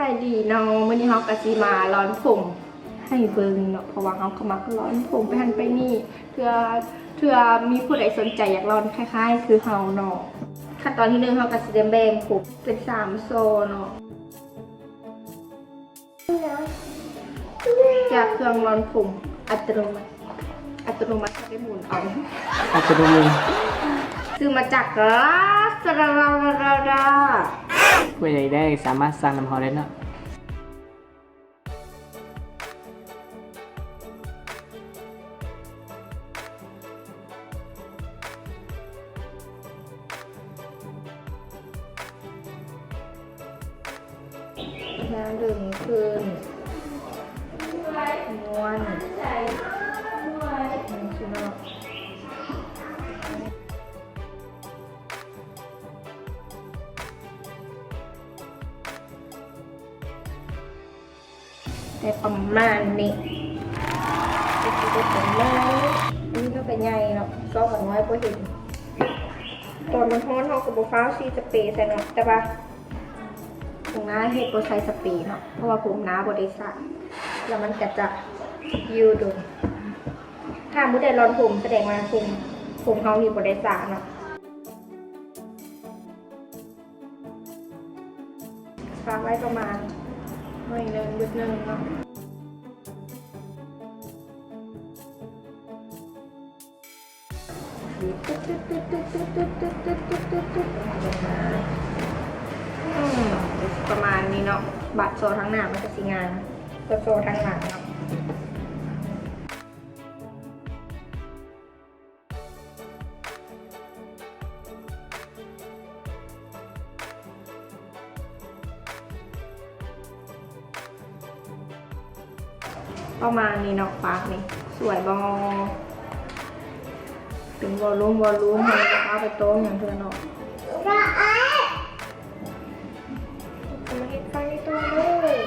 ายดีเนาะมื้อนี้เฮาก็สิมาร้อนผมให้เบิ่งเนาะเพราะว่าเฮาก็มักร้อนผมไปหันไปนี่เพื่อมีผู้ใดสนใจอยากร้อนคล้ายๆคือเฮาเนาะขั้นตอนที่1เฮาก็สิได้แบ่งผมเป็น3โซนเนาะจากเครื่องร้อนผมอัตโนมัติจะได้หมุนเอา อาจจะดูมึง ซื้อมาจากลาซาด้า ผู้ใหญ่ได้สามารถสั่งน้ำหอมได้เนาะ น้ำดื่มขึ้นม้วนชิโน่แต่ประมาณนี้อันนี้ก็เป็นใหญ่เนาะก็เหมือนไว้พอเห็นตอนมันฮ้อนเขากับโบฟ้าซีสเปรย์ใส่เนาะแต่ว่าผมน้าเห็ดโบใส่สเปรย์เนาะเพราะว่าผมน้าบริษัทแล้วมันก็จะยืดดูถ้ามุดได้ร้อนผมแสดงว่าผมเขามีบริษัทเนาะฝากไว้ประมาณหน่อยนึงนิดนึงเนาะประมาณนี้เนาะบัตรโซทั้งหน้ามันจะสีงานก็โซทั้งหลังเนาะประมาณนี้เนาะปากนี่สวยบอเป็นวอลลุ่มให้เอาไปโต้มอย่างเธอเนาะมาเห็นไฟตัวเลย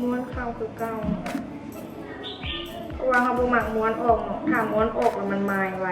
ม้วนเข้าคือเก่าเพราะว่าเขาบุหมักม้วนออกเนาะถ้าม้วนออกแล้วมันมายไว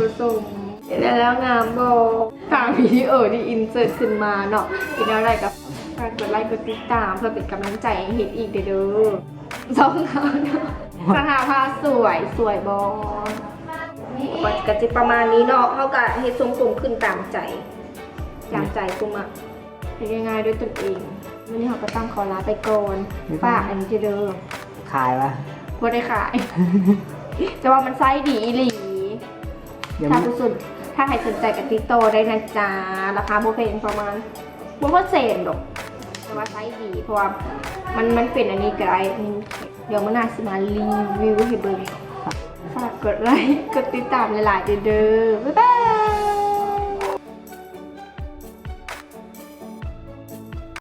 ผู้ชมเห็นแล้วงามบอกทางวิดีโอที่อินเสิร์ตขึ้นมาเนาะกินอะไรกับการกดไลค์กดติดตามเพื่อเป็นกำลังใจให้เห็นอีกเด้อสองเขาเนาะสถาพาสวยบอกก็จะประมาณนี้เนาะเขาก็เฮ็ดทรงผมขึ้นตามใจกูมาเฮ็ดง่ายๆด้วยตนเองวันนี้เขาก็ตั้งขอลาไปก่อนฝากอันนี้เด้อ ขายวะ บ่ได้ขาย จะว่ามันไซส์ดีอีหลีถ้าใครสนใจกับติโตได้นะจ๊ะราคาโบเพนประมาณ1%หรอกแต่ว่าไซส์ดีเพราะว่ามันเป็นอันนี้ก็ได้เดี๋ยวมันน่าสิมารีวิวให้เบิ่งฝากกดไลค์กดติดตามหลายๆเด้อบ๊ายบาย